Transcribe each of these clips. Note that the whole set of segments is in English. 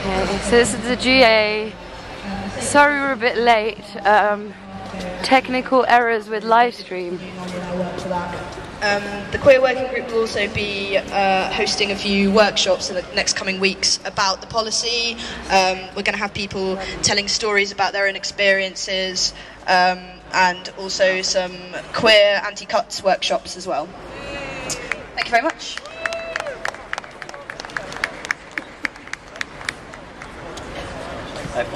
Okay, so this is the GA. Sorry we're a bit late. Technical errors with live stream. The Queer Working Group will also be hosting a few workshops in the next coming weeks about the policy. We're going to have people telling stories about their own experiences, and also some queer anti-cuts workshops as well. Thank you very much.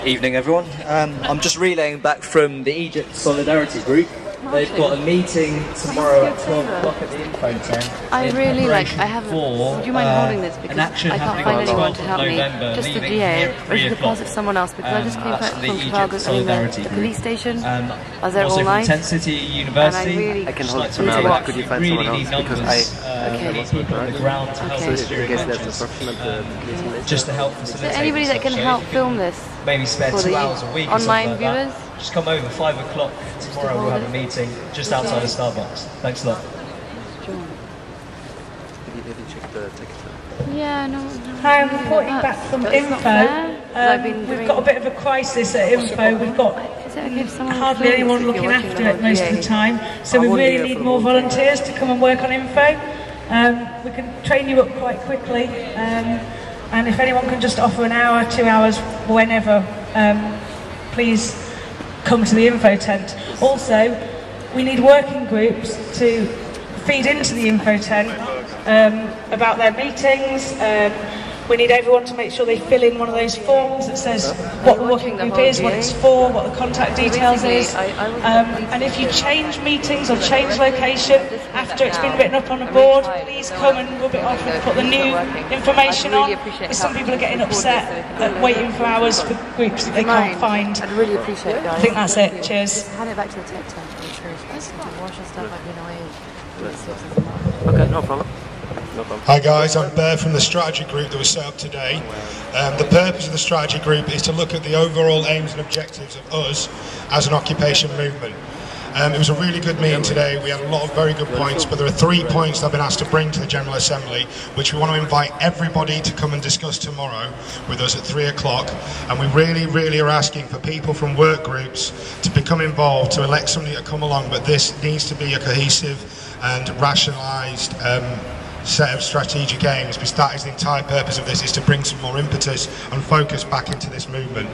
Evening everyone. I'm just relaying back from the Egypt Solidarity Group. They've got a meeting tomorrow at 12 o'clock at the info tent. I really like, I haven't, would you mind holding this because I can't find anyone to help me. Just the GA, or is it deposit someone else because I just came back from the police station. I was there all night. Tent City University. And I really can hold it for now, but could you find someone else because I people on the ground to help us during just to help facilitate. Is there anybody that can help film this? Maybe spare 2 hours a week. Online viewers? Just come over 5 o'clock tomorrow. We'll have a meeting just outside of Starbucks. Thanks a lot. Yeah, no. Hi, I'm reporting back from Info. We've got a bit of a crisis at Info. We've got hardly anyone looking after it most of the time, so we really need more volunteers to come and work on Info. We can train you up quite quickly, and if anyone can just offer an hour, 2 hours, whenever, please come to the info tent. Also, we need working groups to feed into the info tent about their meetings. We need everyone to make sure they fill in one of those forms that says what the working group is, what it's for, what the contact details is. And if you change meetings or change location after it's been written up on a board, please come and rub it off and put the new information on. Because some people are getting upset at waiting for hours for groups that they can't find. I'd really appreciate it, guys. I think that's it. Cheers. Hand it back to the tech tent. Wash and stuff. I've been away. Okay, no problem. Hi guys, I'm Bear from the strategy group that was set up today. The purpose of the strategy group is to look at the overall aims and objectives of us as an occupation movement. It was a really good meeting today. We had a lot of very good points, but there are 3 points that I've been asked to bring to the General Assembly, which we want to invite everybody to come and discuss tomorrow with us at 3 o'clock. And we really are asking for people from work groups to become involved, to elect somebody to come along, but this needs to be a cohesive and rationalised set of strategic aims, because that is the entire purpose of this, is to bring some more impetus and focus back into this movement.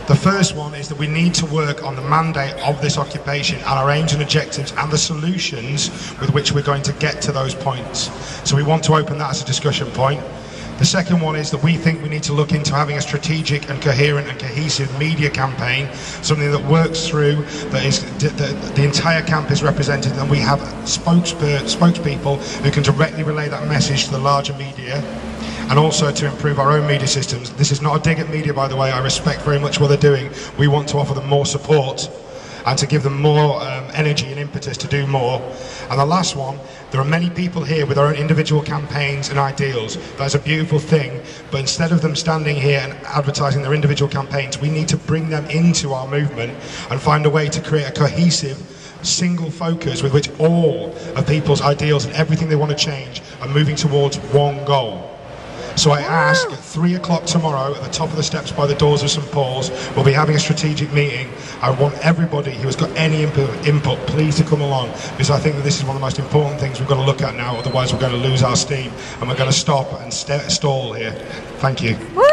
The first one is that we need to work on the mandate of this occupation and our aims and objectives and the solutions with which we're going to get to those points. So we want to open that as a discussion point. The second one is that we think we need to look into having a strategic and coherent and cohesive media campaign, something that works through, that is the entire camp is represented, and we have spokespeople who can directly relay that message to the larger media, and also to improve our own media systems. This is not a dig at media, by the way. I respect very much what they're doing. We want to offer them more support and to give them more energy and impetus to do more. And the last one, there are many people here with their own individual campaigns and ideals. That's a beautiful thing, but instead of them standing here and advertising their individual campaigns, we need to bring them into our movement and find a way to create a cohesive, single focus with which all of people's ideals and everything they want to change are moving towards one goal. So I ask at 3 o'clock tomorrow at the top of the steps by the doors of St Paul's, we'll be having a strategic meeting. I want everybody who has got any input please to come along, because I think that this is one of the most important things we've got to look at now, otherwise we're going to lose our steam and we're going to stop and stall here. Thank you. Woo!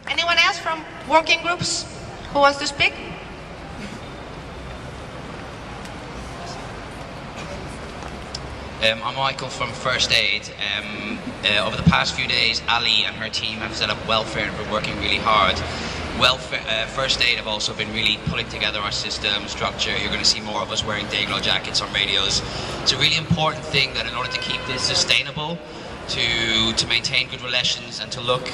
Anyone else from working groups who wants to speak? I'm Michael from First Aid. Over the past few days, Ali and her team have set up welfare and been working really hard. First Aid have also been really pulling together our system, structure. You're going to see more of us wearing Dayglow jackets on radios. It's a really important thing that in order to keep this sustainable, to maintain good relations and to look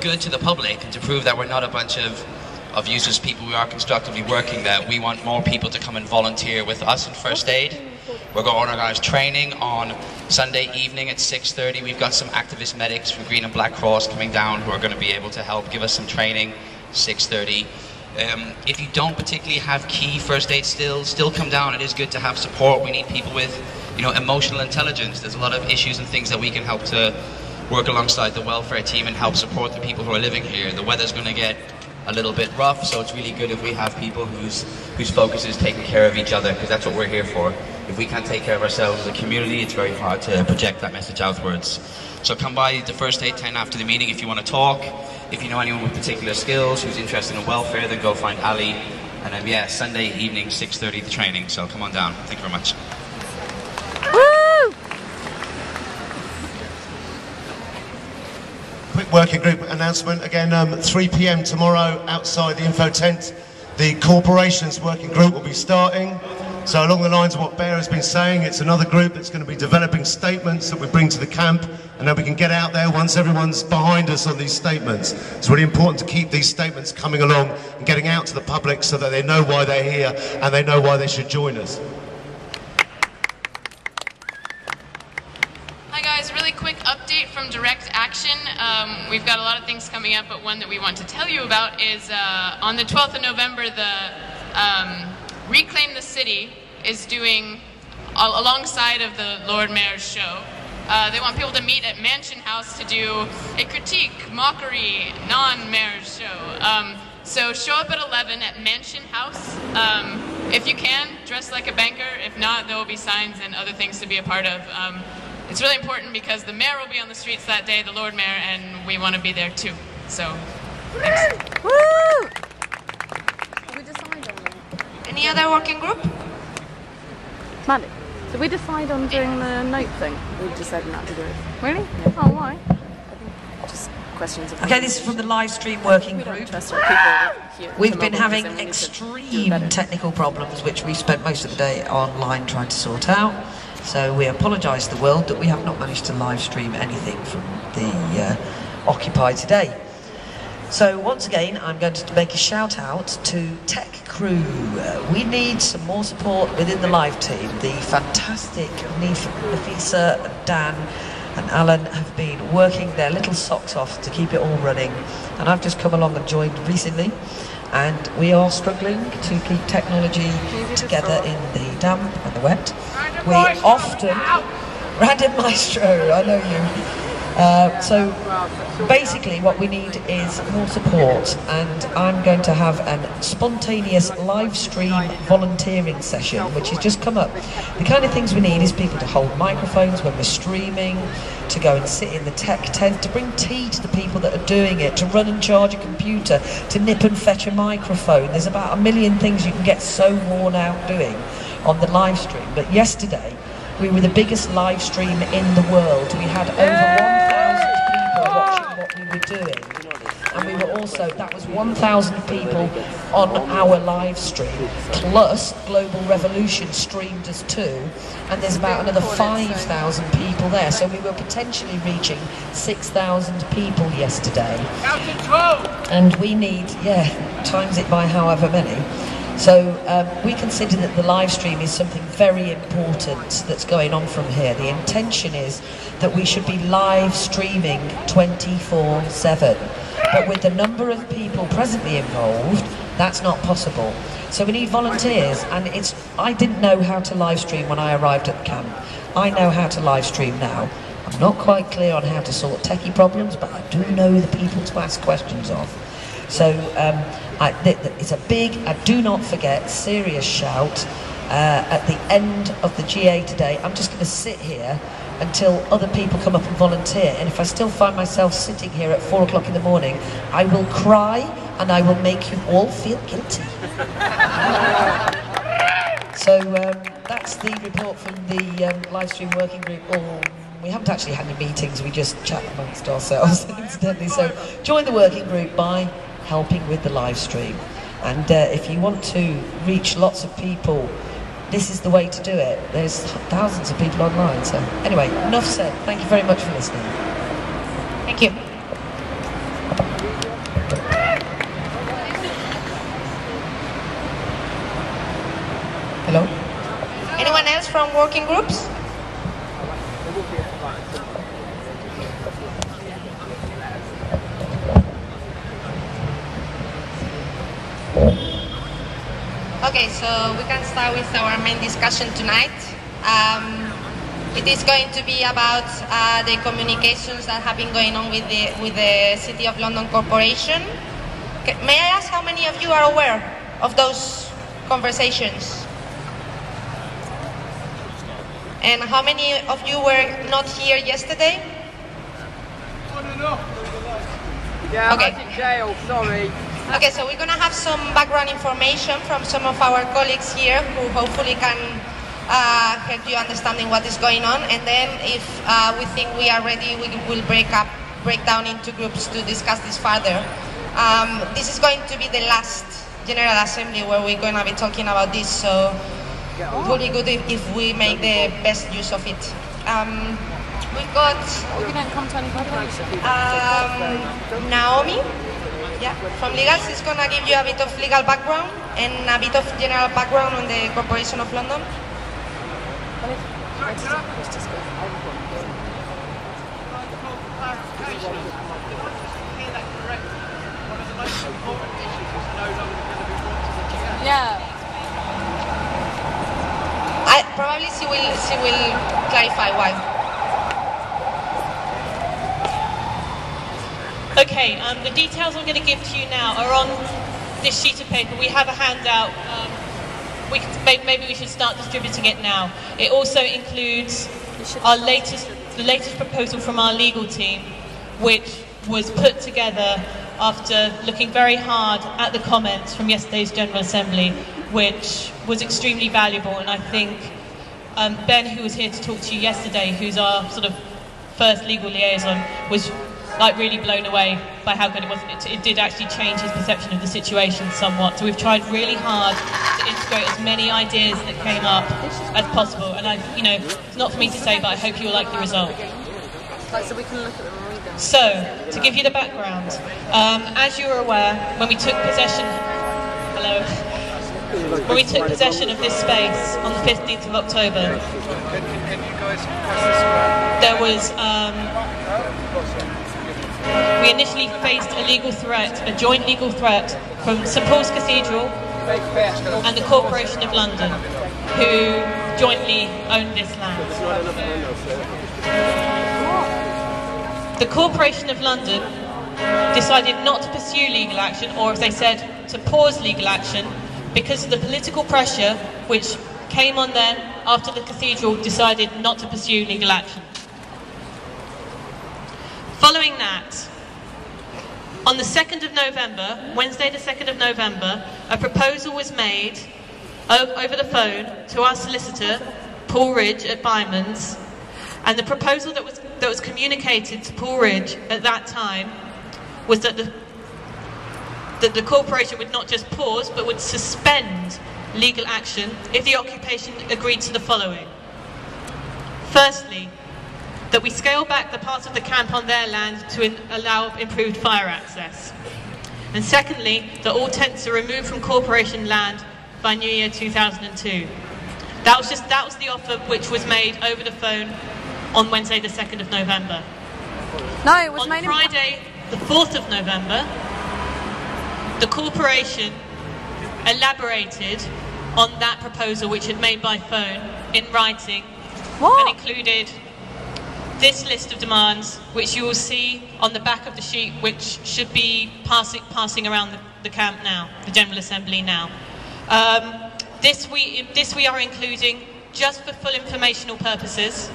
good to the public and to prove that we're not a bunch of useless people, we are constructively working, that we want more people to come and volunteer with us in First Aid. We're going to organise training on Sunday evening at 6:30. We've got some activist medics from Green and Black Cross coming down who are going to be able to help give us some training, 6:30. If you don't particularly have key first aid skills, still come down. It is good to have support. We need people with, you know, emotional intelligence. There's a lot of issues and things that we can help to work alongside the welfare team and help support the people who are living here. The weather's going to get a little bit rough, so it's really good if we have people whose focus is taking care of each other, because that's what we're here for. If we can't take care of ourselves as a community, it's very hard to project that message outwards. So come by the first aid tent after the meeting if you want to talk. If you know anyone with particular skills who's interested in welfare, then go find Ali. And then, yeah, Sunday evening, 6:30, the training. So come on down. Thank you very much. Woo! Quick working group announcement. Again, 3 p.m. tomorrow outside the info tent. The corporations working group will be starting. So along the lines of what Bear has been saying, it's another group that's going to be developing statements that we bring to the camp, and then we can get out there once everyone's behind us on these statements. It's really important to keep these statements coming along and getting out to the public so that they know why they're here and they know why they should join us. Hi guys, really quick update from Direct Action. We've got a lot of things coming up, but one that we want to tell you about is on the 12th of November, the Reclaim the City is doing, alongside of the Lord Mayor's show, they want people to meet at Mansion House to do a critique, mockery, non-mayor's show. So show up at 11 at Mansion House. If you can, dress like a banker. If not, there will be signs and other things to be a part of. It's really important because the mayor will be on the streets that day, the Lord Mayor, and we want to be there too. So, thanks. Woo! Any other working group? Mandy, did we decide on doing the note thing? We decided not to do it. Really? Yeah. Oh, why? Just questions of... Okay, this is from the live stream working group. We've been having extreme technical problems, which we spent most of the day online trying to sort out. So we apologise to the world that we have not managed to live stream anything from the Occupy today. So once again, I'm going to make a shout out to Tech Crew. We need some more support within the live team. The fantastic Nafisa, Dan and Alan have been working their little socks off to keep it all running. And I've just come along and joined recently. And we are struggling to keep technology together in the damp and the wet. We often... Random Maestro, I know you. So basically what we need is more support, and I'm going to have a spontaneous live stream volunteering session which has just come up. The kind of things we need is people to hold microphones when we're streaming, to go and sit in the tech tent, to bring tea to the people that are doing it, to run and charge a computer, to nip and fetch a microphone. There's about a million things you can get so worn out doing on the live stream. But yesterday we were the biggest live stream in the world. We had over 1,000 people watching what we were doing. And we were also, that was 1,000 people on our live stream, plus Global Revolution streamed us too. And there's about another 5,000 people there. So we were potentially reaching 6,000 people yesterday. And we need, times it by however many. So we consider that the live stream is something very important that's going on from here. The intention is that we should be live streaming 24/7. But with the number of people presently involved, that's not possible. So we need volunteers, and I didn't know how to live stream when I arrived at the camp. I know how to live stream now. I'm not quite clear on how to sort techie problems, but I do know the people to ask questions of. So it's a big, do not forget, serious shout at the end of the GA today. I'm just going to sit here until other people come up and volunteer, and if I still find myself sitting here at 4 o'clock in the morning, I will cry and I will make you all feel guilty. So that's the report from the live stream working group. We haven't actually had any meetings, we just chat amongst ourselves incidentally. So join the working group by helping with the live stream, and if you want to reach lots of people, this is the way to do it. There's thousands of people online. So anyway, enough said. Thank you very much for listening. Thank you. Hello? Anyone else from working groups? Okay, so we can start with our main discussion tonight. It is going to be about the communications that have been going on with the City of London Corporation. May I ask how many of you are aware of those conversations? And how many of you were not here yesterday? Yeah, okay. I was in jail, sorry. Okay, so we're going to have some background information from some of our colleagues here who hopefully can help you understanding what is going on, and then if we think we are ready, we will break down into groups to discuss this further. This is going to be the last General Assembly where we're going to be talking about this, so it will be good if we make the best use of it. We've got Naomi, from Legals, is going to give you a bit of legal background and a bit of general background on the Corporation of London. Yeah. Probably she will clarify why. Okay, the details I'm going to give to you now are on this sheet of paper. We have a handout. Maybe we should start distributing it now. It also includes the latest proposal from our legal team, which was put together after looking very hard at the comments from yesterday's General Assembly, which was extremely valuable. And I think Ben, who was here to talk to you yesterday, who's our sort of first legal liaison, was like really blown away by how good it was. It did actually change his perception of the situation somewhat. So we've tried really hard to integrate as many ideas that came up as possible. And it's not for me to say, but I hope you will like the result. So we can look at them and read them. So, to give you the background, as you're aware, when we took possession, when we took possession of this space on the 15th of October, there was, we initially faced a legal threat, a joint legal threat from St Paul's Cathedral and the Corporation of London, who jointly own this land. The Corporation of London decided not to pursue legal action, or as they said, to pause legal action, because of the political pressure which came on then after the cathedral decided not to pursue legal action. Following that, on the 2nd of November, Wednesday the 2nd of November, a proposal was made over the phone to our solicitor, Paul Ridge at Byman's, and the proposal that was communicated to Paul Ridge at that time was that the corporation would not just pause, but would suspend legal action if the occupation agreed to the following. Firstly, that we scale back the parts of the camp on their land to allow improved fire access. And secondly, that all tents are removed from corporation land by New Year 2002. That was the offer which was made over the phone on Wednesday the 2nd of November. No, it was on Friday the 4th of November, the corporation elaborated on that proposal which had made by phone in writing and included this list of demands, which you will see on the back of the sheet, which should be passing around the camp now, the General Assembly now. This we are including just for full informational purposes,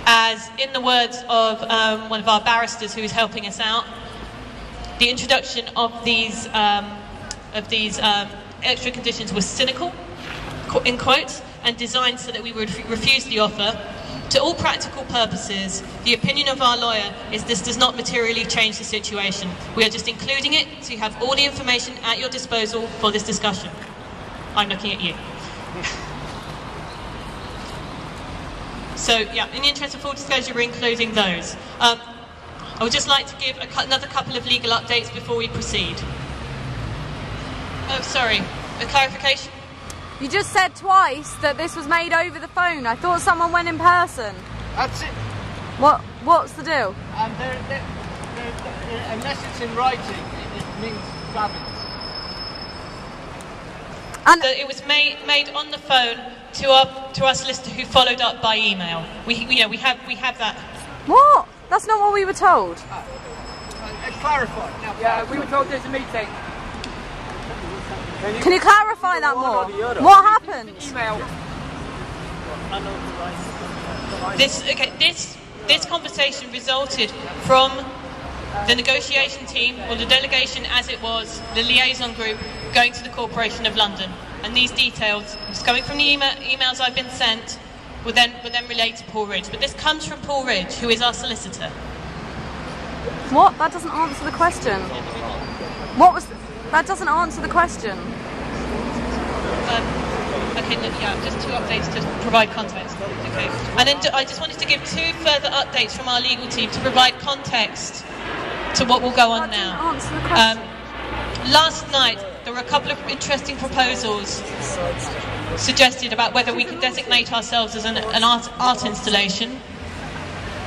as in the words of one of our barristers who is helping us out, the introduction of these extra conditions was cynical, in quotes, and designed so that we would refuse the offer. To all practical purposes, the opinion of our lawyer is this does not materially change the situation. We are just including it so you have all the information at your disposal for this discussion. I'm looking at you. So, yeah, in the interest of full disclosure, we're including those. I would just like to give another couple of legal updates before we proceed. Oh, sorry, a clarification? You just said twice that this was made over the phone. I thought someone went in person. That's it. What's the deal? Unless it's in writing, it means grabbing. And it was made on the phone to our solicitor, who followed up by email. We have that. What? That's not what we were told. Clarify. Yeah, we were told there's a meeting. Can you clarify that more? What happened? This conversation resulted from the negotiation team, or the delegation as it was, the liaison group, going to the Corporation of London. And these details, coming from the emails I've been sent, were then relayed to Paul Ridge. But this comes from Paul Ridge, who is our solicitor. What? That doesn't answer the question. That doesn't answer the question. Okay, yeah, just 2 updates to provide context. Okay, and then I just wanted to give 2 further updates from our legal team to provide context to what will go on now. Last night, there were a couple of interesting proposals suggested about whether we could designate ourselves as an art installation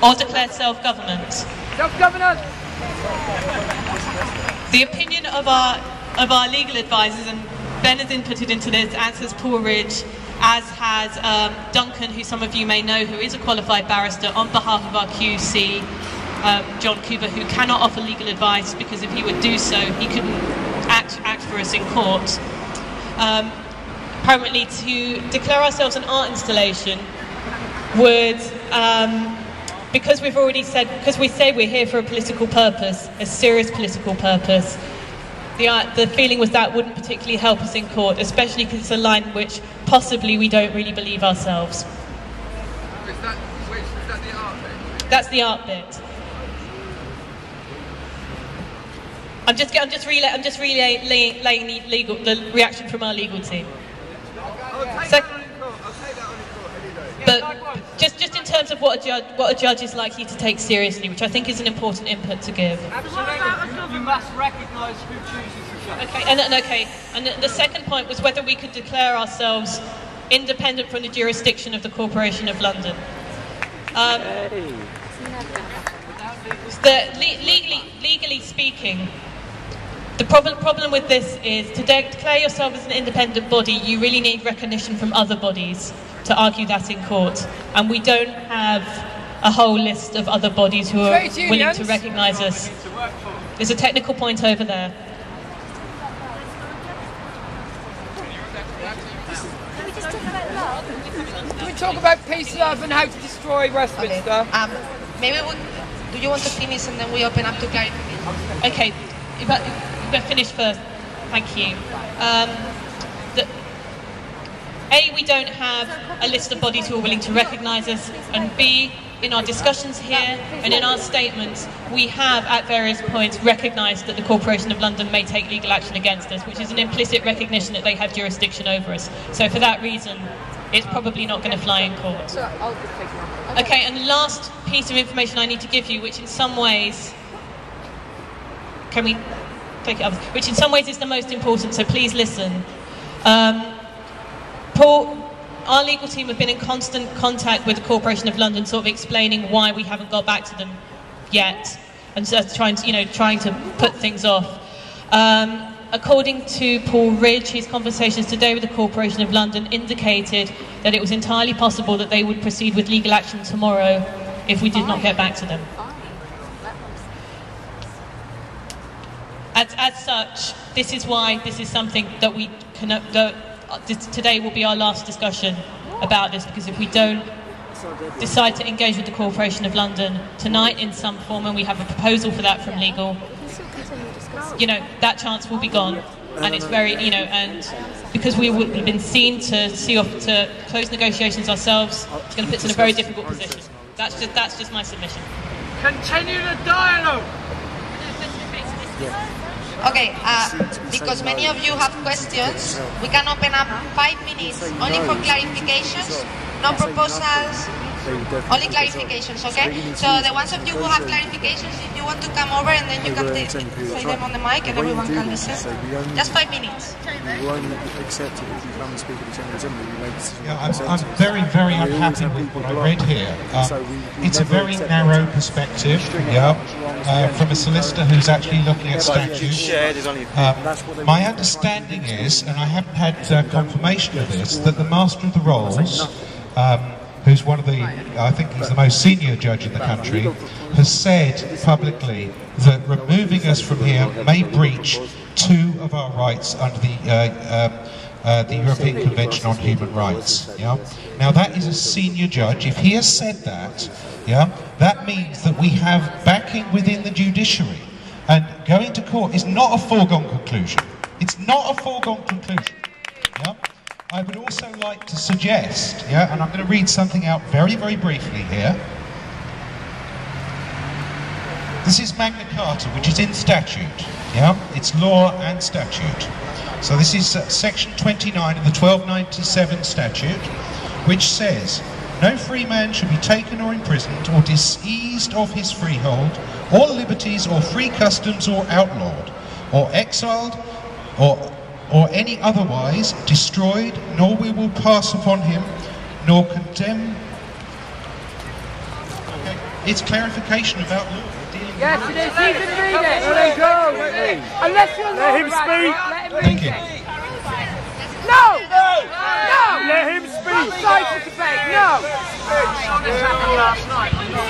or declare self-government. Self-governance! The opinion of our legal advisors, and Ben has inputted into this, as has Paul Ridge, as has Duncan, who some of you may know, who is a qualified barrister, on behalf of our QC, John Cooper, who cannot offer legal advice because if he would do so, he couldn't act for us in court. Apparently, to declare ourselves an art installation would, because we've already said, because we say we're here for a political purpose, a serious political purpose, the feeling was that wouldn't particularly help us in court, especially because it's a line which possibly we don't really believe ourselves. Is that the art bit? That's the art bit. I'm just relaying the reaction from our legal team. But just in terms of what a judge is likely to take seriously, which I think is an important input to give. Absolutely. You must recognise who chooses the judge. And the second point was whether we could declare ourselves independent from the jurisdiction of the Corporation of London. Legally speaking, the problem with this is to declare yourself as an independent body, you really need recognition from other bodies to argue that in court. And we don't have a whole list of other bodies who are willing to recognise us. There's a technical point over there. Can we talk about peace, love and how to destroy Westminster? Maybe do you want to finish and then we open up to clarification? Okay, if I finish first, thank you. A, we don't have a list of bodies who are willing to recognise us, and B, in our discussions here and in our statements, we have at various points recognised that the Corporation of London may take legal action against us, which is an implicit recognition that they have jurisdiction over us. So for that reason, it's probably not going to fly in court. Okay, and the last piece of information I need to give you, which in some ways, can we take it up? Which in some ways is the most important, so please listen. Our legal team have been in constant contact with the Corporation of London, sort of explaining why we haven't got back to them yet, and so trying to put things off. According to Paul Ridge, his conversations today with the Corporation of London indicated that it was entirely possible that they would proceed with legal action tomorrow if we did not get back to them. As such, this is why this is something that we can. Today will be our last discussion about this, because if we don't decide to engage with the Corporation of London tonight in some form, and we have a proposal for that from legal, that chance will be gone. And it's very, and because we would have been seen to close negotiations ourselves, it's going to put us in a very difficult position. That's just my submission. Continue the dialogue. Okay, because many of you have questions, we can open up 5 minutes only for clarifications, no proposals, Only clarifications, okay? So the ones of you who have clarifications, if you want to come over and then you can say them on the mic and everyone can listen. Just 5 minutes. We won't accept it if you come and speak at the General Assembly. You make decisions. Yeah, I'm very, very unhappy with what I read here. It's a very narrow perspective, from a solicitor who's actually looking at statutes. My understanding is, and I haven't had confirmation of this, that the Master of the Rolls, who's one of the, I think he's the most senior judge in the country, has said publicly that removing us from here may breach 2 of our rights under the European Convention on Human Rights. Now that is a senior judge. If he has said that, that means that we have backing within the judiciary, and going to court is not a foregone conclusion. It's not a foregone conclusion. I would also like to suggest, and I'm going to read something out very, very briefly here. This is Magna Carta, which is in statute. It's law and statute. So this is section 29 of the 1297 statute, which says, no free man shall be taken or imprisoned or diseased of his freehold, or liberties, or free customs, or outlawed, or exiled, or any otherwise destroyed, nor we will pass upon him, nor condemn. Okay. It's clarification about law. Yes, it is. You can read it. Let him go. Unless you're let him speak. Let him read it. No! No! No! Let him speak. Side to debate. No!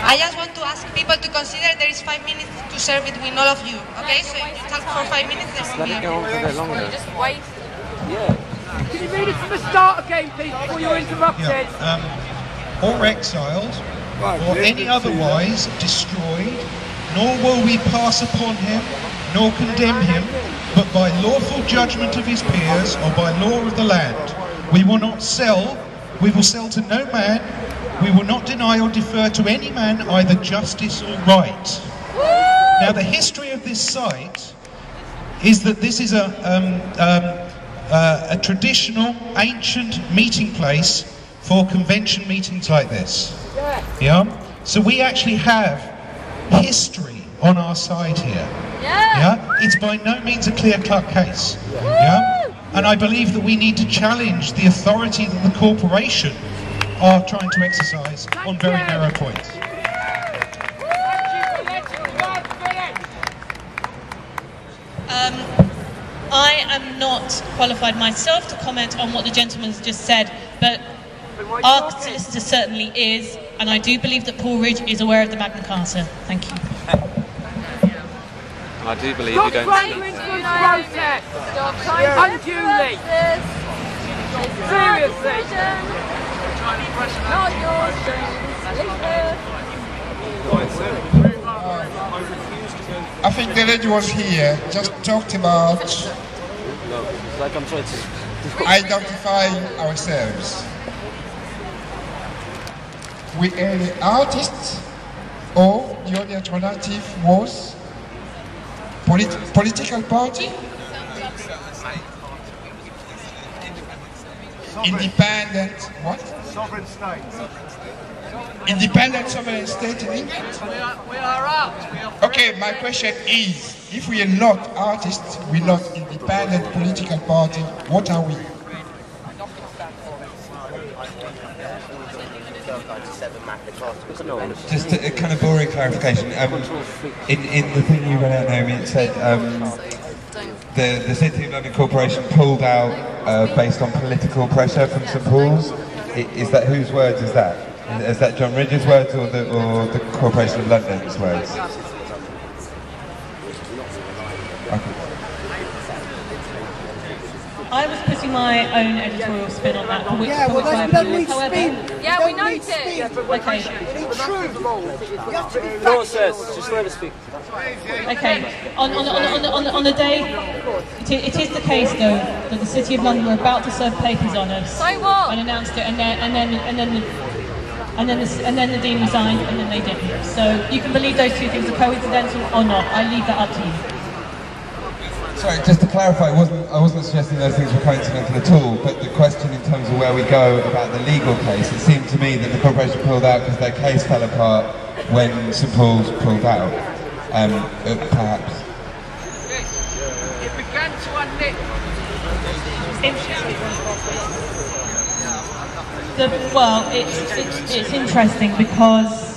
I just want to ask people to consider there is 5 minutes to serve it with all of you. Okay, so if you talk for 5 minutes, then we'll be able to just wait. Yeah. Can you read it from the start again, please, before you're interrupted? Or exiled, or any otherwise destroyed, nor will we pass upon him, nor condemn him, but by lawful judgment of his peers, or by law of the land. We will not sell, we will sell to no man, we will not deny or defer to any man either justice or right. Now the history of this site is that this is a traditional, ancient meeting place for convention meetings like this. So we actually have history on our side here. It's by no means a clear-cut case. And I believe that we need to challenge the authority that the corporation are trying to exercise on very narrow points. I am not qualified myself to comment on what the gentleman's just said, but our solicitor certainly is, and I do believe that Paul Ridge is aware of the Magna Carta. Thank you. I do believe you don't protest unduly. Seriously. Not yours, I think the lady was here, just talked about like I'm trying to identifying ourselves. We are the artists, or the only alternative was political party? Independent, what? Sovereign state. Independent sovereign state in England? We are out. Okay, my question is, if we are not artists, we're not independent political party, what are we? Just a kind of boring clarification. In the thing you read out, Naomi, it said the City of London Corporation pulled out based on political pressure from St Paul's. Is that whose words is that? Is that John Ridge's words or the Corporation of London's words? Okay. I was putting my own editorial spin on that, for which, yeah, well, I don't however... Yeah, we noticed. Okay. No, says, just let us speak. Okay. On the day, it is the case though that the City of London were about to serve papers on us. So what? And announced it, and then the Dean resigned, and then they didn't. So you can believe those two things are coincidental or not. I leave that up to you. Sorry, just to clarify, I wasn't suggesting those things were coincidental at all, but the question in terms of where we go about the legal case, it seemed to me that the corporation pulled out because their case fell apart when St Paul's pulled out, perhaps. It began to admit... Well, it's interesting because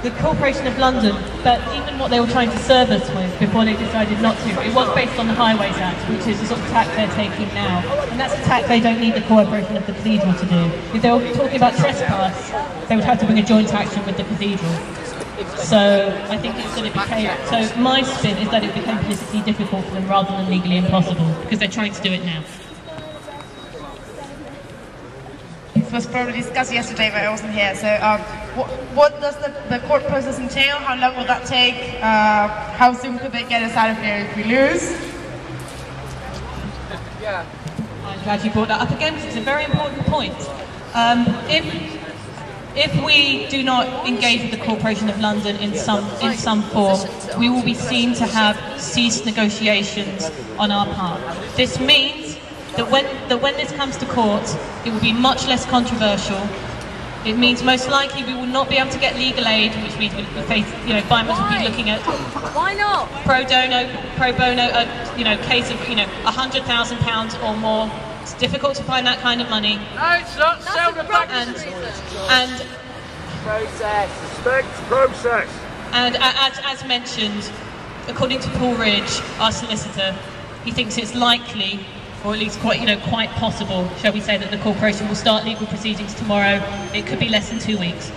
the Corporation of London, but even what they were trying to serve us with before they decided not to, it was based on the Highways Act, which is the sort of tack they're taking now. And that's a tack they don't need the Corporation of the Cathedral to do. If they were talking about trespass, they would have to bring a joint action with the Cathedral. So I think it's going to become... So my spin is that it became politically difficult for them rather than legally impossible, because they're trying to do it now. It was probably discussed yesterday, but I wasn't here. So, what does the court process entail? How long will that take? How soon could they get us out of here if we lose? Yeah. I'm glad you brought that up again, because it's a very important point. If we do not engage with the Corporation of London in some form, we will be seen to have ceased negotiations on our part. This means that when this comes to court, it will be much less controversial. It means most likely we will not be able to get legal aid, which means we face, Bimers will be looking at why not pro bono, case of £100,000 or more. It's difficult to find that kind of money. No, it's not. Sell the back and process. Respect process. And as mentioned, according to Paul Ridge, our solicitor, he thinks it's likely, or at least quite possible, shall we say, that the corporation will start legal proceedings tomorrow. It could be less than 2 weeks.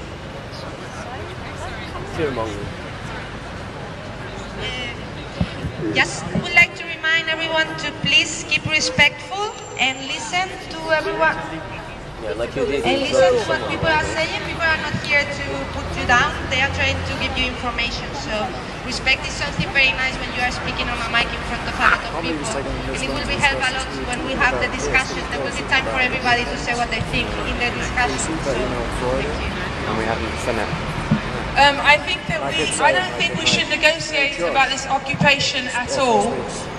Just would like to remind everyone to please keep respectful and listen to everyone. Yeah, like you did. And listen to what people are saying. People are not here to put you down. They are trying to give you information. So respect is something very nice when you are speaking on a mic in front of a lot of people. And it will be help a lot when we have the discussion. There will be time for everybody to say what they think in the discussion. So, thank you. And we haven't sent it. I don't think we should negotiate about this occupation at all.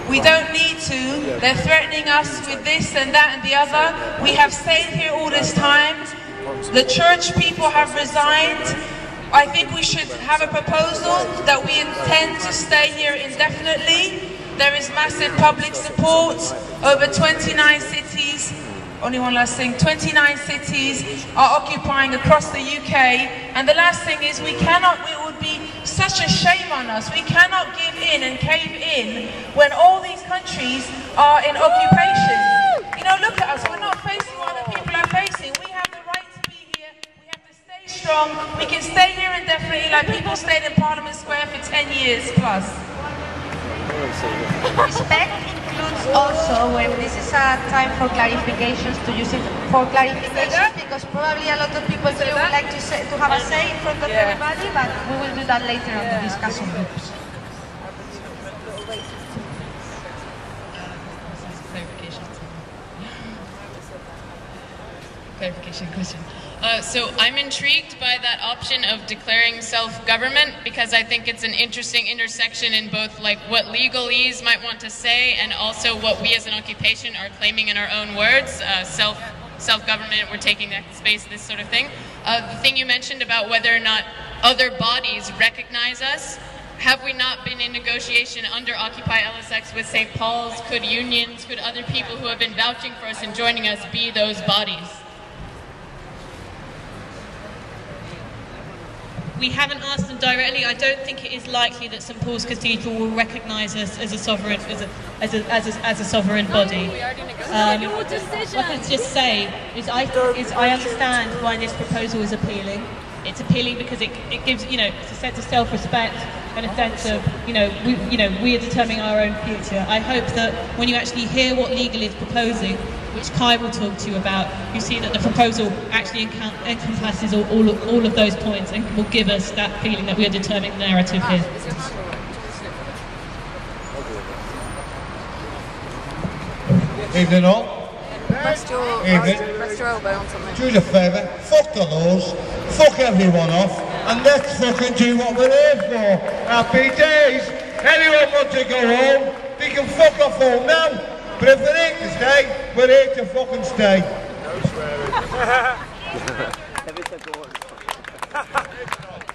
We don't need to. They're threatening us with this and that and the other. We have stayed here all this time. The church people have resigned. I think we should have a proposal that we intend to stay here indefinitely. There is massive public support. Over 29 cities. Only one last thing, 29 cities are occupying across the UK. And the last thing is it would be such a shame on us. We cannot give in and cave in when all these countries are in occupation. Look at us, we're not facing what other people are facing. We have the right to be here, we have to stay strong. We can stay here indefinitely like people stayed in Parliament Square for 10 years plus. Respect includes also when this is a time for clarifications, to use it for clarifications, because probably a lot of people here would like to have a say in front of everybody, but we will do that later on the discussion groups. Clarification question. So I'm intrigued by that option of declaring self-government, because I think it's an interesting intersection in both what legalese might want to say and also what we as an occupation are claiming in our own words. Self-government, we're taking that space, this sort of thing. The thing you mentioned about whether or not other bodies recognize us, have we not been in negotiation under Occupy LSX with St. Paul's? Could unions, could other people who have been vouching for us and joining us be those bodies? We haven't asked them directly. I don't think it is likely that St Paul's Cathedral will recognise us as a sovereign, as a sovereign body. What I can just say is I understand why this proposal is appealing. It's appealing because it gives it's a sense of self-respect and a sense of we are determining our own future. I hope that when you actually hear what Legal is proposing, which Kai will talk to you about, you see that the proposal actually encompasses all of those points and will give us that feeling that we are determining the narrative here. Evening all. Rest your elbow on something. Do us a favour, fuck the laws, fuck everyone off, and let's fucking do what we're here for. Happy days! anyone want to go home, they can fuck off home now. But if they're here to stay, we're here to fucking stay.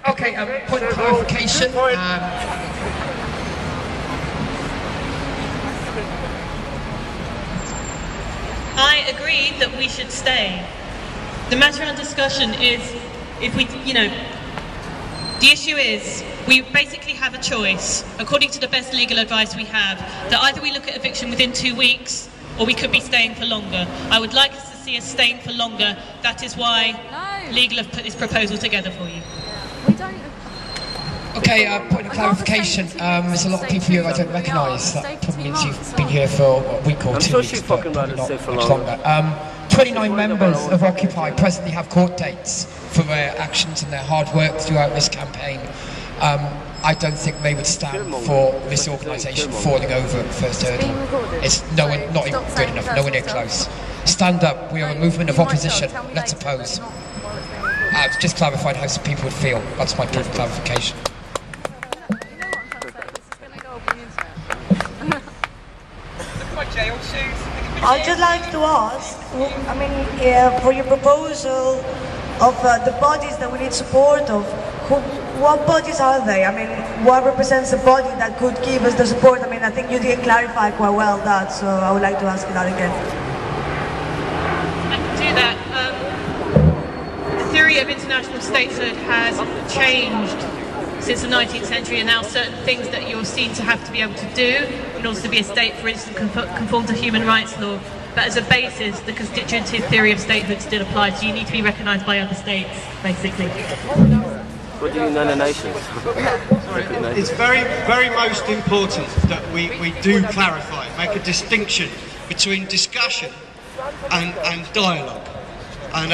Okay, point of clarification. I agree that we should stay. The matter on discussion is, if we, the issue is, we basically have a choice, according to the best legal advice we have, that either we look at eviction within 2 weeks, or we could be staying for longer. I would like us to see us staying for longer. That is why legal have put this proposal together for you. We don't. Okay, point of clarification. There's a lot of people here I don't recognise. That probably means you've been here for a week or 2 weeks, but probably not much longer. 29 members of Occupy presently have court dates for their actions and their hard work throughout this campaign. I don't think they would stand for this organisation falling over at the first hurdle. It's not even good enough, nowhere near close. Stand up, we are a movement of opposition, let's oppose. Just clarified how some people would feel, that's my point of clarification. I'd just like to ask, for your proposal of the bodies that we need support of, what bodies are they? What represents the body that could give us the support? I think you did clarify quite well that, so I would like to ask you that again. I can do that. The theory of international statehood has changed since the 19th century, and now certain things that you're seen to have to be able to do in order to be a state, for instance, conform to human rights law. But as a basis, the constitutive theory of statehood still applies, so you need to be recognised by other states, basically. What do you mean, none of nations? It's very, very most important that we do clarify, make a distinction between discussion and dialogue. And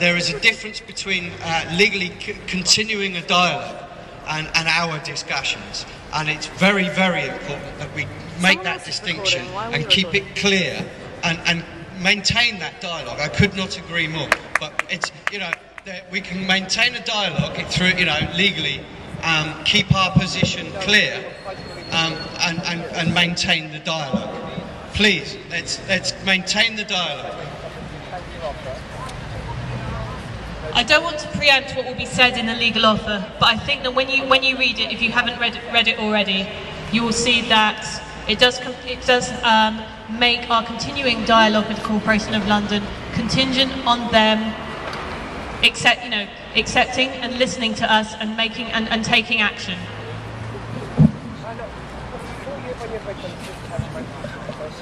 there is a difference between legally continuing a dialogue and our discussions. And it's very, very important that we make that distinction and keep it clear and maintain that dialogue. I could not agree more. But it's, we can maintain a dialogue through, legally, keep our position clear and maintain the dialogue. Please, let's maintain the dialogue. I don't want to preempt what will be said in the legal offer, but I think that when you read it, if you haven't read it already, you will see that it does make our continuing dialogue with the Corporation of London contingent on them accepting and listening to us and making and taking action.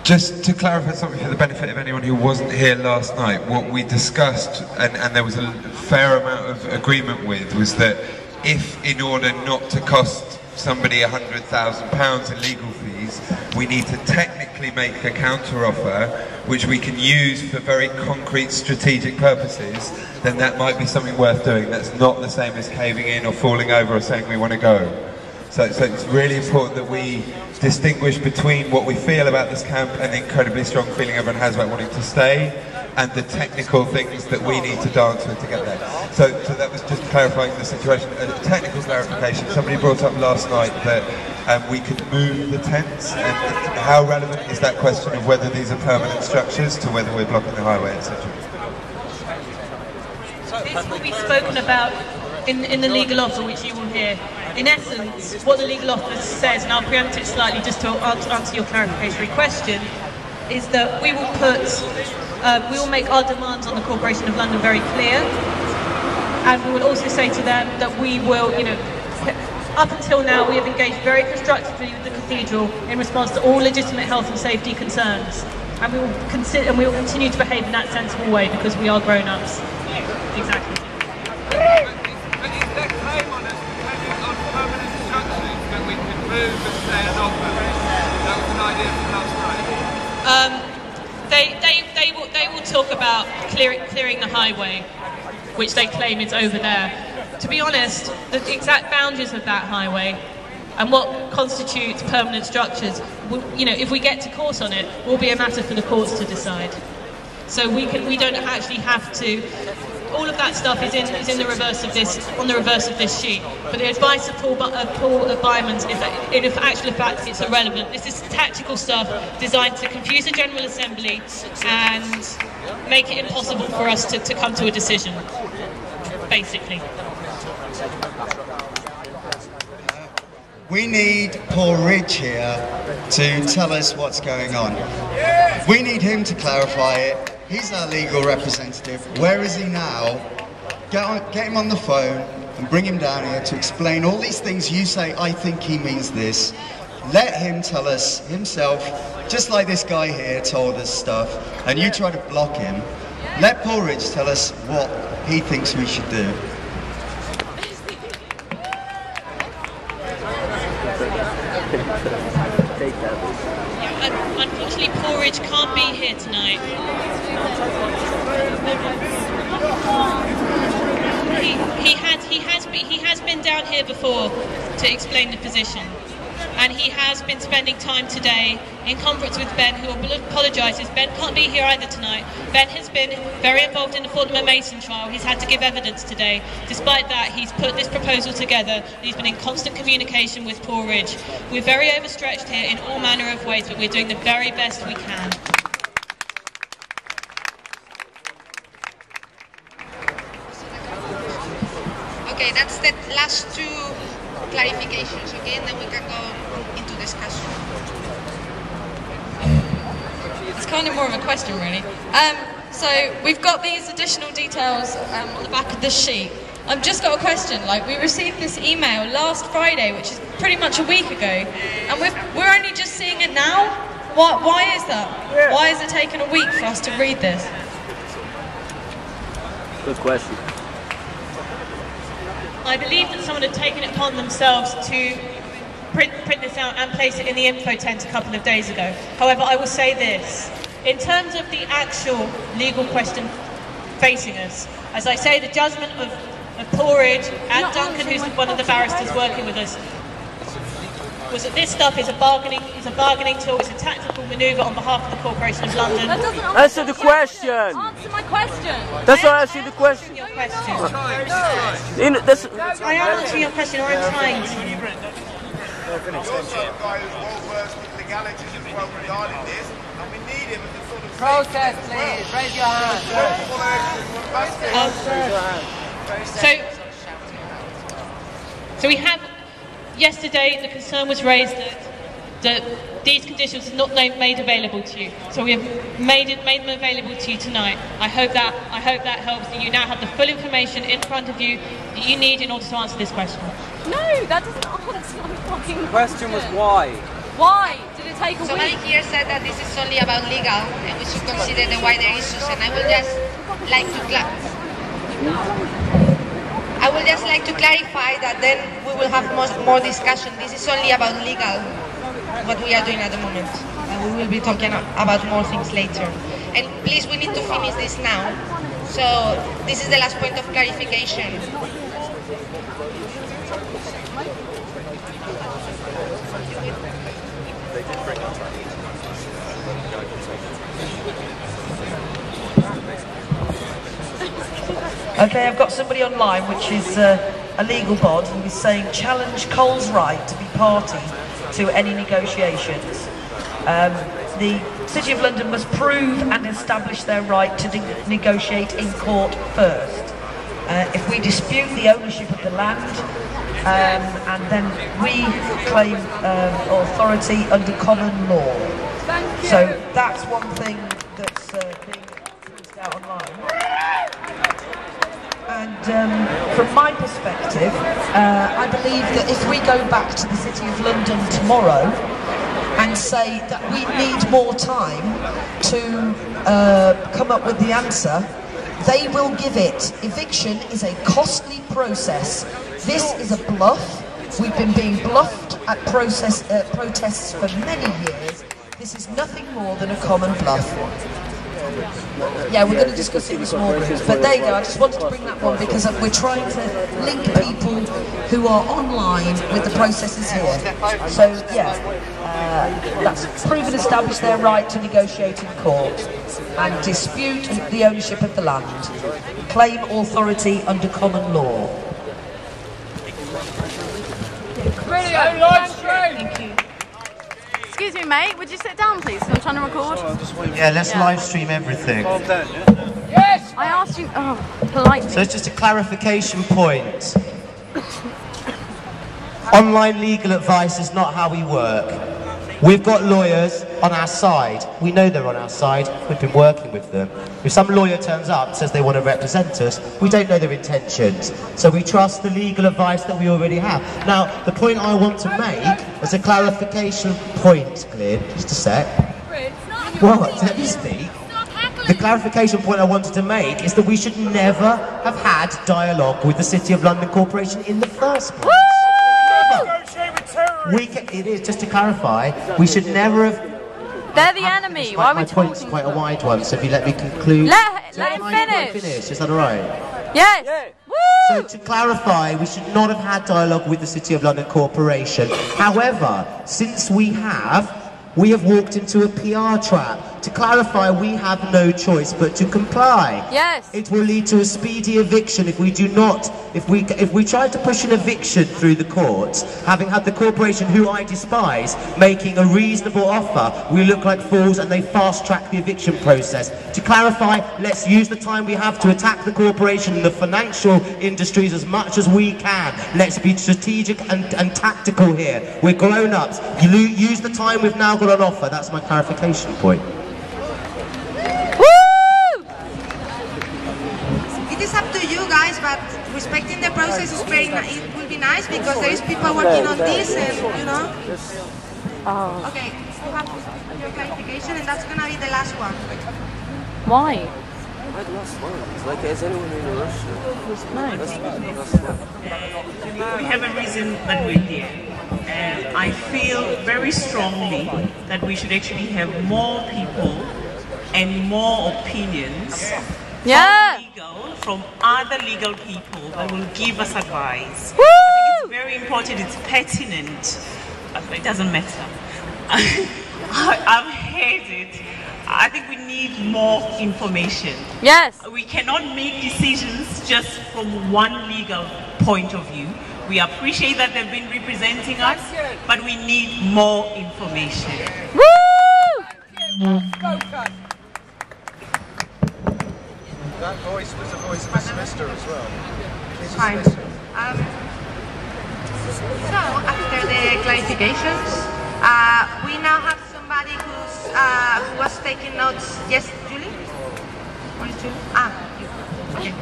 Just to clarify something for the benefit of anyone who wasn't here last night, what we discussed, and there was a fair amount of agreement with, was that if, in order not to cost somebody £100,000 in legal fees, we need to technically make a counter-offer which we can use for very concrete strategic purposes, then that might be something worth doing. That's not the same as caving in or falling over or saying we want to go. So it's really important that we distinguish between what we feel about this camp and the incredibly strong feeling everyone has about wanting to stay, and the technical things that we need to dance with to get there. So that was just clarifying the situation. A technical clarification, somebody brought up last night that we could move the tents, and how relevant is that question of whether these are permanent structures to whether we're blocking the highway, etc.? This will be spoken about in the legal offer, which you will hear. In essence, what the legal offer says, and I'll preempt it slightly just to answer your clarificatory question, is that we will make our demands on the Corporation of London very clear, and we will also say to them that we will, up until now we have engaged very constructively with the Cathedral in response to all legitimate health and safety concerns, and we will continue to behave in that sensible way because we are grown-ups. Exactly. They will talk about clearing the highway, which they claim is over there. To be honest, the exact boundaries of that highway and what constitutes permanent structures, if we get to court on it, will be a matter for the courts to decide. So we don't actually have to all of that stuff is in the reverse of this, on the reverse of this sheet. But the advice of Paul Byman's is that in actual fact it's irrelevant. This is tactical stuff designed to confuse the General Assembly and make it impossible for us to come to a decision, basically. We need Paul Ridge here to tell us what's going on. We need him to clarify it. He's our legal representative. Where is he now? Get him on the phone and bring him down here to explain all these things you say, I think he means this. Let him tell us himself, just like this guy here told us stuff, and you try to block him. Let Paul Ridge tell us what he thinks we should do. Unfortunately, Paul Ridge can't be here tonight. He has been down here before to explain the position, and he has been spending time today in conference with Ben, who apologises. Ben can't be here either tonight. Ben has been very involved in the Fortnum & Mason trial. He's had to give evidence today. Despite that, he's put this proposal together. He's been in constant communication with Paul Ridge. We're very overstretched here in all manner of ways, but we're doing the very best we can. Okay, that's the last two clarifications, okay, and then we can go into discussion. It's kind of more of a question, really. So we've got these additional details on the back of this sheet. I've just got a question. Like, we received this email last Friday, which is pretty much a week ago, and we're only just seeing it now. Why is that? Yeah. Why has it taken a week for us to read this? Good question. I believe that someone had taken it upon themselves to print this out and place it in the info tent a couple of days ago. However, I will say this. In terms of the actual legal question facing us, as I say, the judgment of Paul Ridge and Duncan, who's one of the barristers working with us, was that this stuff is a bargaining tool, it's a tactical manoeuvre on behalf of the Corporation of London. Answer the question! Answer my question! That's why I asked you the question. Your question. I am answering your question, or I'm trying to. Protest, please. Raise your hand. So we have, yesterday the concern was raised that these conditions are not made available to you. So we have made them available to you tonight. I hope that helps, that you now have the full information in front of you that you need in order to answer this question. No, that doesn't answer my fucking question. The question was why? Why did it take a week? Somebody here said that this is only about legal and we should consider the wider issues, and I would just like to clarify that then we will have more discussion. This is only about legal, what we are doing at the moment. And we will be talking about more things later. And please, we need to finish this now. So this is the last point of clarification. Okay, I've got somebody online, which is a legal bod, who is saying challenge Cole's right to be party to any negotiations. The City of London must prove and establish their right to negotiate in court first. If we dispute the ownership of the land, and then we claim authority under common law. So that's one thing that's being printed out online. And from my perspective, I believe that if we go back to the City of London tomorrow and say that we need more time to come up with the answer, they will give it. Eviction is a costly process. This is a bluff. We've been being bluffed at protests for many years. This is nothing more than a common bluff. Yeah, we're going to discuss it in small groups, but there you go. I just wanted to bring that one because we're trying to link people who are online with the processes here. So, yeah, that's proven established their right to negotiate in court and dispute the ownership of the land, claim authority under common law. Thank you. Excuse me, mate, would you sit down, please? I'm trying to record. Yeah, let's live stream everything. Yes! I asked you, politely. So it's just a clarification point. Online legal advice is not how we work. We've got lawyers on our side. We know they're on our side. We've been working with them. If some lawyer turns up and says they want to represent us, we don't know their intentions. So we trust the legal advice that we already have. Now, the point I want to make is a clarification point, Glyn. Just a sec. What? Let me speak. The clarification point I wanted to make is that we should never have had dialogue with the City of London Corporation in the first place. It is, just to clarify, we should never have... They're the enemy, why are we talking? My point's quite a wide one, so if you let me conclude... Let him finish! Is that alright? Yes! Yeah. So to clarify, we should not have had dialogue with the City of London Corporation. However, since we have walked into a PR trap. To clarify, we have no choice but to comply. Yes. It will lead to a speedy eviction if we do not, if we try to push an eviction through the courts, having had the corporation, who I despise, making a reasonable offer, we look like fools and they fast-track the eviction process. To clarify, let's use the time we have to attack the corporation and the financial industries as much as we can. Let's be strategic and tactical here. We're grown-ups. You use the time we've now got on offer. That's my clarification point. It is up to you guys, but respecting the process is very it will be nice because there is people working on this and, you know. Oh. Okay, you have your clarification and that's gonna be the last one. Why? Like, is anyone in a rush? We have a reason that we're here. And I feel very strongly that we should actually have more people and more opinions from other legal people that will give us advice. Woo! I think it's very important, it's pertinent, it doesn't matter. I've heard it. I think we need more information. Yes. We cannot make decisions just from one legal point of view. We appreciate that they've been representing us, but we need more information. Woo! That voice was the voice of a solicitor as well. Fine. So, after the clarifications, we now have somebody who was taking notes. Yes, Julie? Where is Julie? Okay.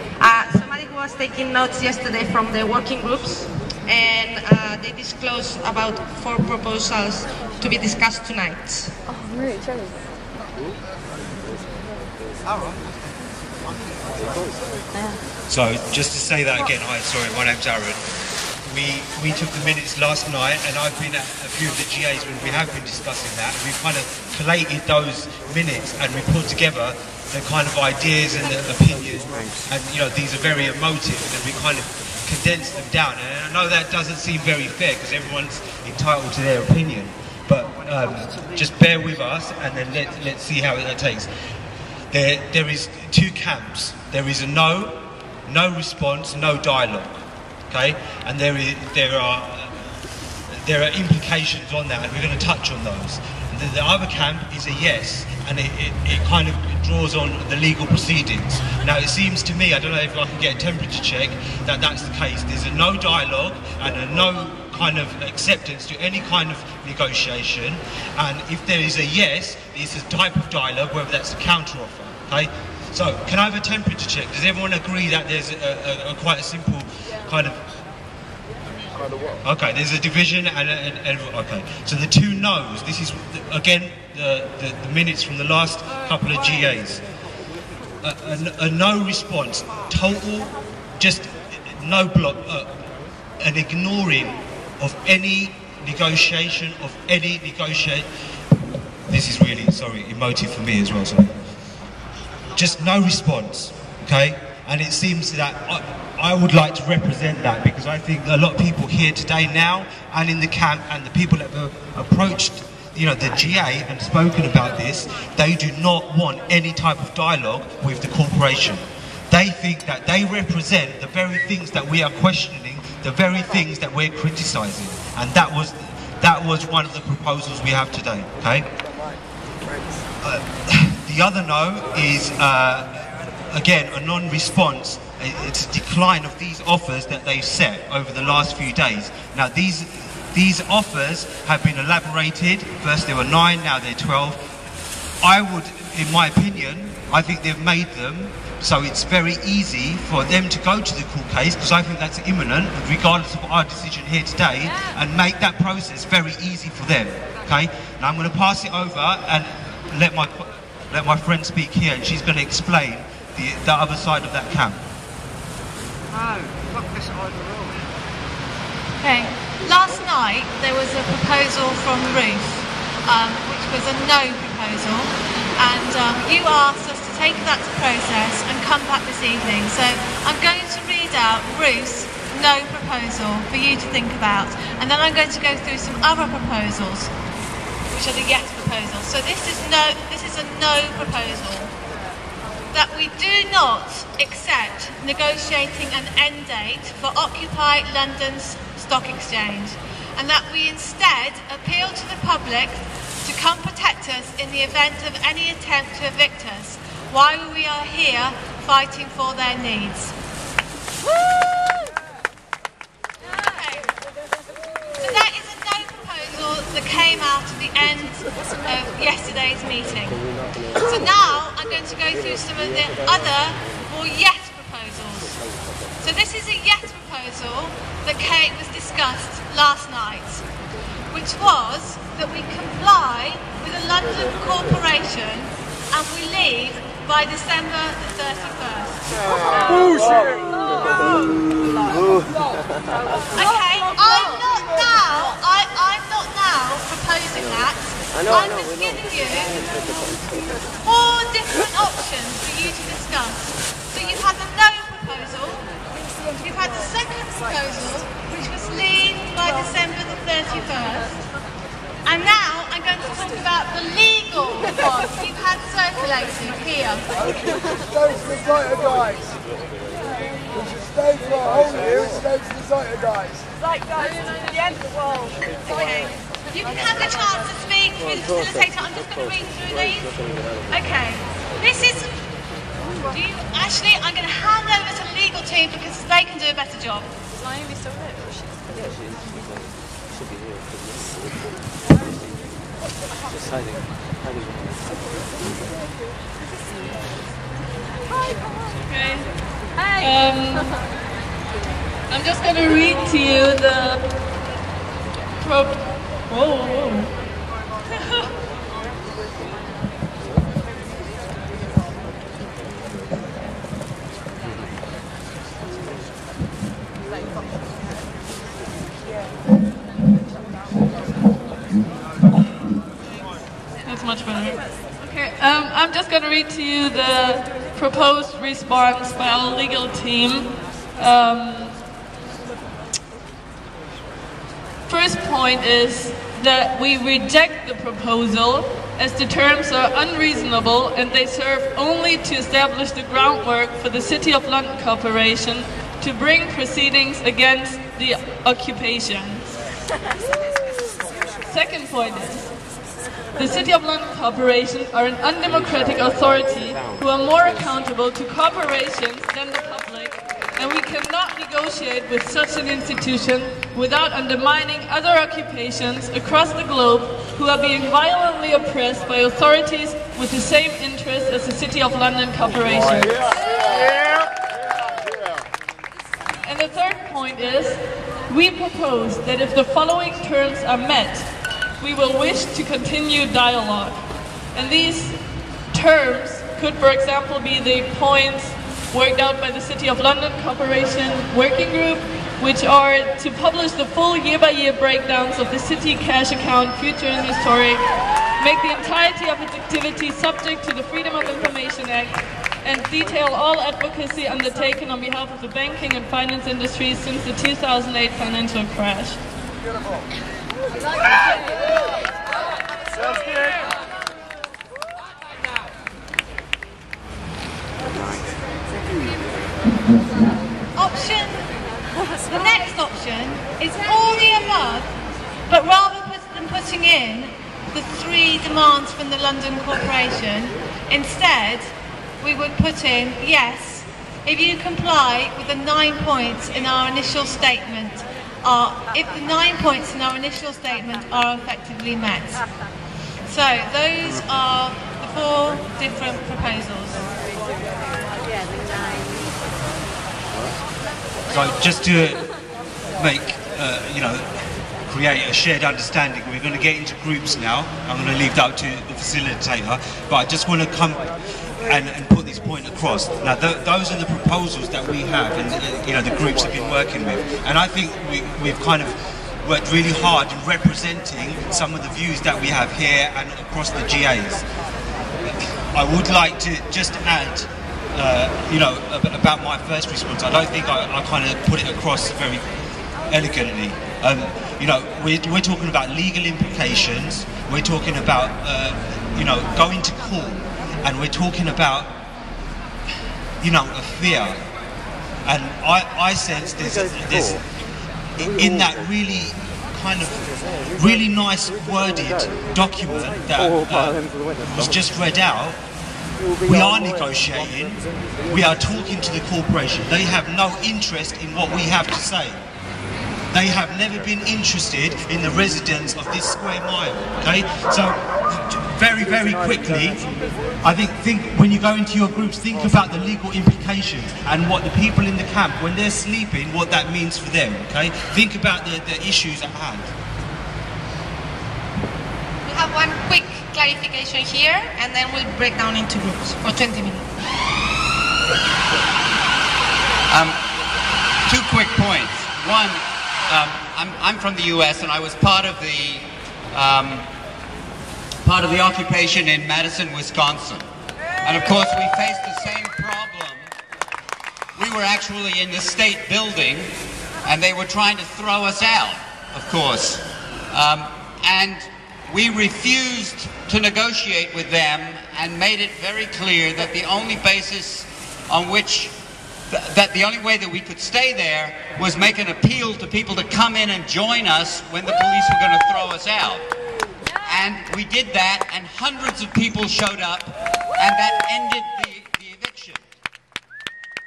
Somebody who was taking notes yesterday from the working groups, and they disclosed about 4 proposals to be discussed tonight. Oh, really? Charlie? So, just to say that again, sorry, my name's Aaron. We took the minutes last night, and I've been at a few of the GAs when we have been discussing that. We've kind of collated those minutes and we put together the kind of ideas and the opinions, and you know, these are very emotive, and we kind of condense them down. And I know that doesn't seem very fair because everyone's entitled to their opinion, but just bear with us and then let's see how it takes. There is 2 camps. There is a no response, no dialogue, okay, and there are implications on that, and we're going to touch on those. The other camp is a yes, and it kind of draws on the legal proceedings. Now it seems to me, I don't know if I can get a temperature check, that that's the case. There's a no dialogue and a no kind of acceptance to any kind of negotiation, and if there is a yes, it's a type of dialogue, whether that's a counter offer, okay? So, can I have a temperature check? Does everyone agree that there's a quite a simple kind of... Okay, there's a division and okay. So the 2 no's, this is, again, the minutes from the last couple of GAs. A no response, total, just no block, an ignoring of any negotiation, This is really, sorry, emotive for me as well, sorry. Just no response, okay? And it seems that I would like to represent that, because I think a lot of people here today now and in the camp and the people that have approached, you know, the GA and spoken about this, they do not want any type of dialogue with the corporation. They think that they represent the very things that we are questioning, the very things that we're criticising, and that was one of the proposals we have today. Okay. The other no is again a non-response. It's a decline of these offers that they've set over the last few days. Now these offers have been elaborated. First there were 9, now they're 12. I would, in my opinion, I think they've made them so it's very easy for them to go to the court case, because I think that's imminent, regardless of our decision here today, and make that process very easy for them. Okay. Now I'm going to pass it over and let my friend speak here, and she's going to explain the other side of that camp. No, fuck this side of the road. Okay. Last night there was a proposal from Ruth, which was a no proposal, and you asked us to take that to process and come back this evening. So I'm going to read out Ruth's no proposal for you to think about, and then I'm going to go through some other proposals, which are the yes proposals. So this is a no proposal. That we do not accept negotiating an end date for Occupy London's Stock Exchange, and that we instead appeal to the public to come protect us in the event of any attempt to evict us while we are here fighting for their needs. Okay. So that is a no proposal that came out at the end of yesterday's meeting. So now I'm going to go through some of the other more yes proposals. So this is a yes proposal that was discussed last night, which was that we comply with the London Corporation and we leave by December the 31st. Bullshit! Okay, I'm not now proposing that. I'm just giving you 4 different options for you to discuss. So you've had the no proposal, you've had the second proposal, which was leave by December the 31st, and now I'm going to talk about the legal one you've had circulated here. We should stay to the Zeitgeist. We should stay for a whole year and stay to the Zeitgeist. Zeitgeist is the end of the world. Okay. You can have the chance to speak through the facilitator. I'm just going to read through these. Okay. This is... Actually, I'm going to hand over to the legal team because they can do a better job. Is Naomi still there? Yeah, she should be here. Just hiding. Okay. I'm just going to read to you the That's much better. Okay, I'm just going to read to you the proposed response by our legal team. First point is that we reject the proposal as the terms are unreasonable and they serve only to establish the groundwork for the City of London Corporation to bring proceedings against the occupation. Second point is, the City of London Corporation are an undemocratic authority who are more accountable to corporations than the public, and we cannot negotiate with such an institution without undermining other occupations across the globe who are being violently oppressed by authorities with the same interests as the City of London Corporation. And the third point is, we propose that if the following terms are met, we will wish to continue dialogue. And these terms could, for example, be the points worked out by the City of London Corporation Working Group, which are to publish the full year-by-year breakdowns of the city cash account, future and historic, make the entirety of its activity subject to the Freedom of Information Act, and detail all advocacy undertaken on behalf of the banking and finance industry since the 2008 financial crash. Sounds good. The next option is all the above, but rather than putting in the 3 demands from the London Corporation, instead we would put in, yes, if you comply with the 9 points in our initial statement, if the 9 points in our initial statement are effectively met. So those are the 4 different proposals. So just to make, create a shared understanding, we're going to get into groups now. I'm going to leave that to the facilitator, but I just want to come and put this point across. Now, those are the proposals that we have, and the groups have been working with, and I think we've kind of worked really hard in representing some of the views that we have here and across the GAs. I would like to just add, about my first response. I don't think I kind of put it across very elegantly. We're talking about legal implications. We're talking about, going to court, and we're talking about, a fear. And I sense there's in that really kind of really nice worded document that was just read out. We are negotiating, we are talking to the corporation. They have no interest in what we have to say. They have never been interested in the residents of this square mile, okay? So, very, very quickly, I think when you go into your groups, think about the legal implications and what the people in the camp, when they're sleeping, what that means for them, okay? Think about the issues at hand. We have one quick clarification here, and then we'll break down into groups for 20 minutes. 2 quick points. One, I'm from the U.S. and I was part of the occupation in Madison, Wisconsin. And of course, we faced the same problem. We were actually in the state building, and they were trying to throw us out, of course. And we refused to negotiate with them and made it very clear that the only basis on which, that the only way that we could stay there was make an appeal to people to come in and join us when the police were going to throw us out. And we did that, and hundreds of people showed up, and that ended the eviction.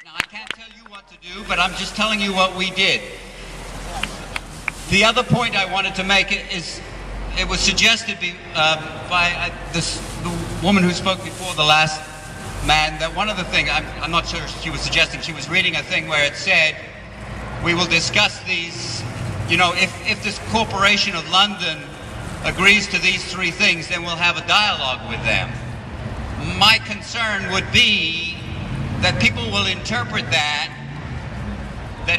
Now, I can't tell you what to do, but I'm just telling you what we did. The other point I wanted to make is, it was suggested by the woman who spoke before the last man, that one of the things, I'm not sure she was suggesting, she was reading a thing where it said, we will discuss these, if this Corporation of London agrees to these 3 things, then we'll have a dialogue with them. My concern would be that people will interpret that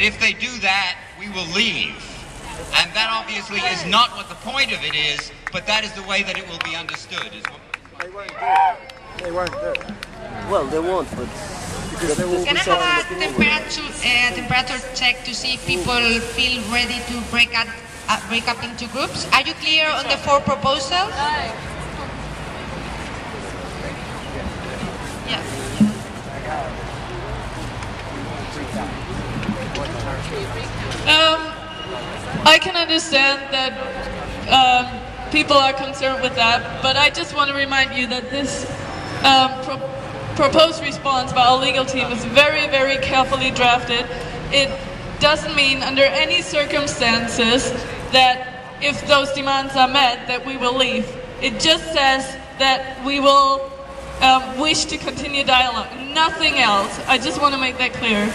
if they do that, we will leave. And that obviously is not what the point of it is, but that is the way that it will be understood. They won't do it. They won't do it. Well, they won't, but... Can I have a temperature check to see if people feel ready to break up into groups? Are you clear on the 4 proposals? Yeah. I can understand that people are concerned with that, but I just want to remind you that this proposed response by our legal team is very, very carefully drafted. It doesn't mean under any circumstances that if those demands are met, that we will leave. It just says that we will wish to continue dialogue, nothing else. I just want to make that clear.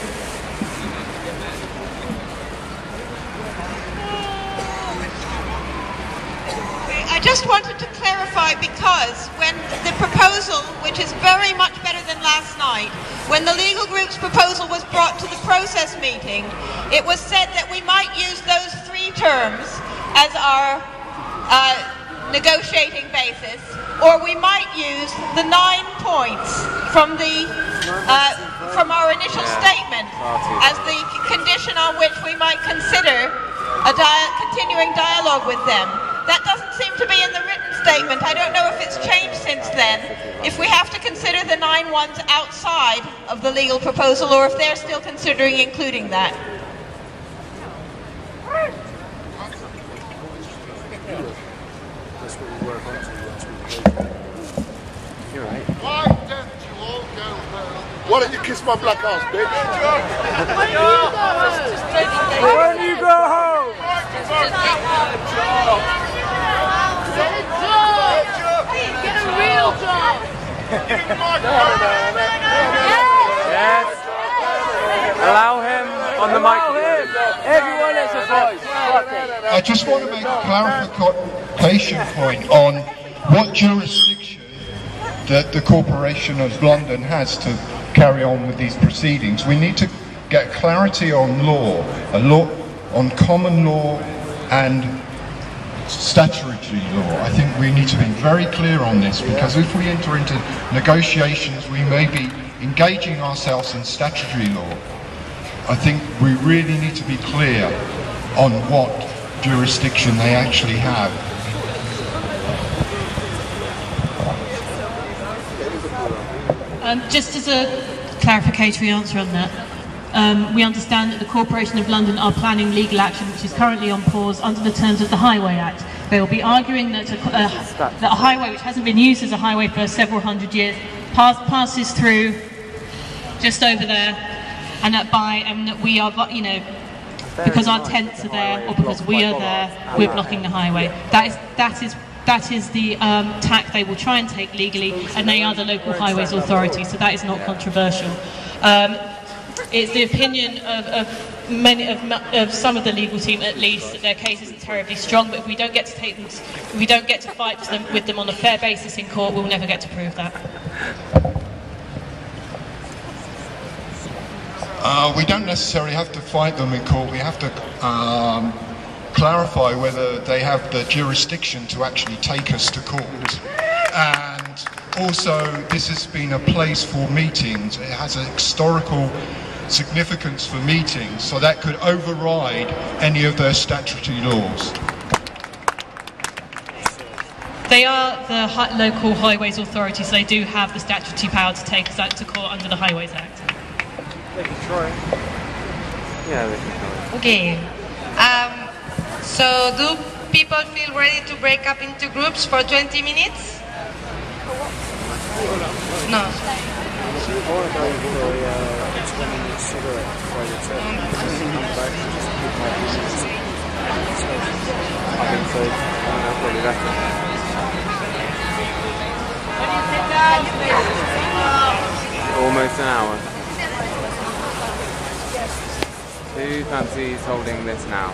I just wanted to clarify, because when the proposal, which is very much better than last night, when the legal group's proposal was brought to the process meeting, it was said that we might use those 3 terms as our negotiating basis, or we might use the 9 points from the from our initial statement as the condition on which we might consider a continuing dialogue with them. That doesn't seem to be in the written statement. I don't know if it's changed since then. If we have to consider the 9 ones outside of the legal proposal, or if they're still considering including that. You're right. Why don't you all go home? Why don't you kiss my black ass, bitch? Why don't you go home? Get a real job! Yes. Allow him on the microphone. Everyone has a voice. I just want to make a clarification point on what jurisdiction that the Corporation of London has to carry on with these proceedings. We need to get clarity on law, on common law and statutory law. I think we need to be very clear on this, because if we enter into negotiations, we may be engaging ourselves in statutory law. I think we really need to be clear on what jurisdiction they actually have. Just as a clarificatory answer on that, we understand that the Corporation of London are planning legal action which is currently on pause under the terms of the Highway Act. They will be arguing that a highway which hasn't been used as a highway for several hundred years passes through just over there, and that we are, you know, because our tents are there or because we are there, we're blocking the highway. That is the tack they will try and take legally, and they are the local highways authority, so that is not controversial. It's the opinion of some of the legal team, at least, that their case isn't terribly strong. But if we don't get to fight with them on a fair basis in court, we'll never get to prove that. We don't necessarily have to fight them in court. We have to clarify whether they have the jurisdiction to actually take us to court. And also, this has been a place for meetings. It has a historical significance for meetings, so that could override any of their statutory laws. They are the local highways authority, so they do have the statutory power to take us out to court under the Highways Act. They can try. Yeah, they can try. Okay. So do people feel ready to break up into groups for 20 minutes? No. Almost an hour. Who fancies holding this now?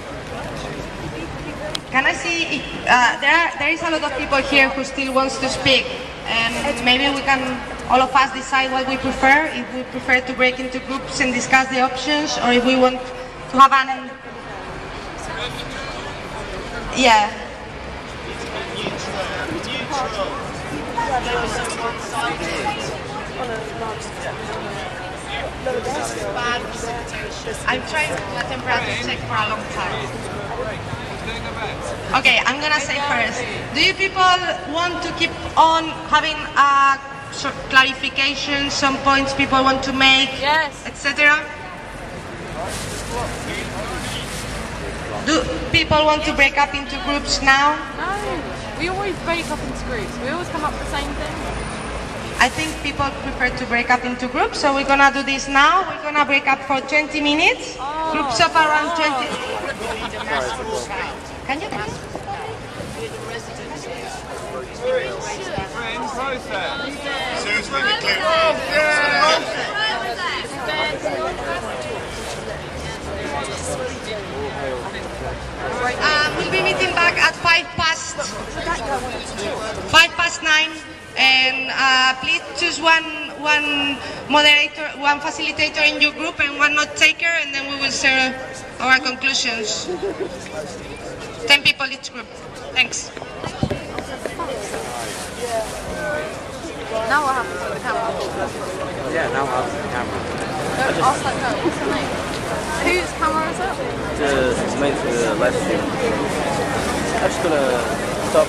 Can I see if there is a lot of people here who still wants to speak, and maybe we can all of us decide what we prefer, if we prefer to break into groups and discuss the options, or if we want to have an... Yeah. I'm trying to do a temperature check for a long time. Okay, I'm gonna say first. Do you people want to keep on having a clarification, some points people want to make, yes, etc.? Do people want to break up into groups now? No, we always break up into groups. We always come up with the same thing. I think people prefer to break up into groups, so we're gonna do this now. We're gonna break up for 20 minutes. Groups of around 20. Can you please? We'll be meeting back at 9, and please choose one moderator, one facilitator in your group, and one note taker, and then we will share our conclusions. 10 people each group. Thanks. Now what happens with the camera? Yeah, now what happens with the camera? Ask that girl, what's her name? Whose camera is it? It's made for the live stream. I'm just gonna stop.